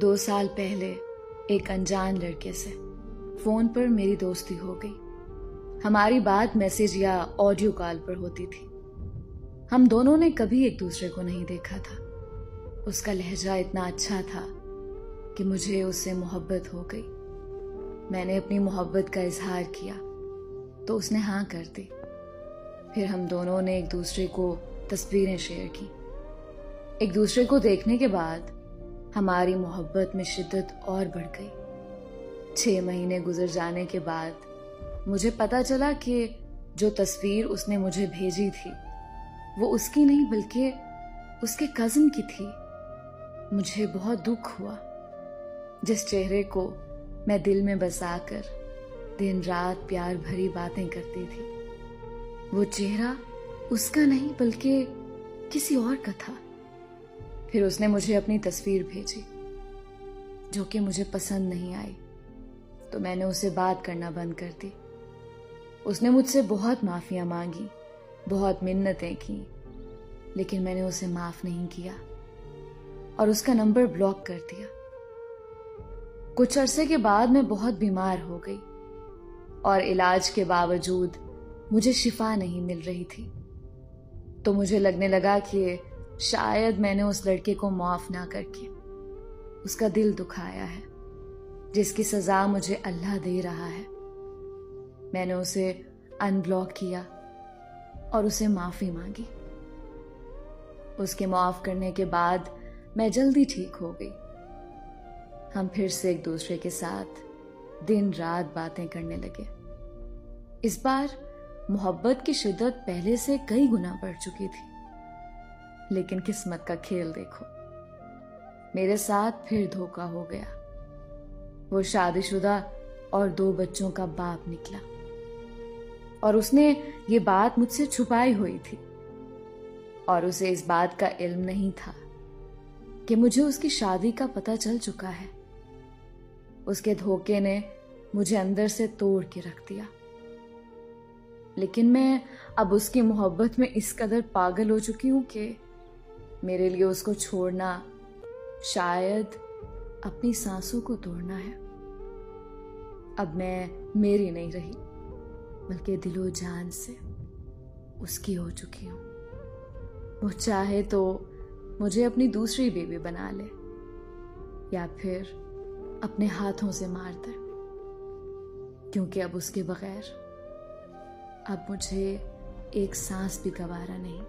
2 साल पहले एक अनजान लड़के से फोन पर मेरी दोस्ती हो गई। हमारी बात मैसेज या ऑडियो कॉल पर होती थी। हम दोनों ने कभी एक दूसरे को नहीं देखा था। उसका लहजा इतना अच्छा था कि मुझे उससे मोहब्बत हो गई। मैंने अपनी मोहब्बत का इजहार किया तो उसने हाँ कर दी। फिर हम दोनों ने एक दूसरे को तस्वीरें शेयर की। एक दूसरे को देखने के बाद हमारी मोहब्बत में शिद्दत और बढ़ गई। 6 महीने गुजर जाने के बाद मुझे पता चला कि जो तस्वीर उसने मुझे भेजी थी वो उसकी नहीं बल्कि उसके कजिन की थी। मुझे बहुत दुख हुआ। जिस चेहरे को मैं दिल में बसाकर दिन रात प्यार भरी बातें करती थी, वो चेहरा उसका नहीं बल्कि किसी और का था। फिर उसने मुझे अपनी तस्वीर भेजी जो कि मुझे पसंद नहीं आई, तो मैंने उसे बात करना बंद कर दी। उसने मुझसे बहुत माफियां मांगी, बहुत मिन्नतें की, लेकिन मैंने उसे माफ नहीं किया और उसका नंबर ब्लॉक कर दिया। कुछ अरसे के बाद मैं बहुत बीमार हो गई और इलाज के बावजूद मुझे शिफा नहीं मिल रही थी। तो मुझे लगने लगा कि शायद मैंने उस लड़के को माफ ना करके उसका दिल दुखाया है, जिसकी सजा मुझे अल्लाह दे रहा है। मैंने उसे अनब्लॉक किया और उसे माफी मांगी। उसके माफ करने के बाद मैं जल्दी ठीक हो गई। हम फिर से एक दूसरे के साथ दिन रात बातें करने लगे। इस बार मोहब्बत की शिद्दत पहले से कई गुना बढ़ चुकी थी, लेकिन किस्मत का खेल देखो, मेरे साथ फिर धोखा हो गया। वो शादीशुदा और 2 बच्चों का बाप निकला और उसने ये बात मुझसे छुपाई हुई थी और उसे इस बात का इल्म नहीं था कि मुझे उसकी शादी का पता चल चुका है। उसके धोखे ने मुझे अंदर से तोड़ के रख दिया। लेकिन मैं अब उसकी मोहब्बत में इस कदर पागल हो चुकी हूं कि मेरे लिए उसको छोड़ना शायद अपनी सांसों को तोड़ना है। अब मैं मेरी नहीं रही बल्कि दिलो जान से उसकी हो चुकी हूं। वो चाहे तो मुझे अपनी दूसरी बीवी बना ले या फिर अपने हाथों से मार दे, क्योंकि अब उसके बगैर अब मुझे एक सांस भी गवारा नहीं।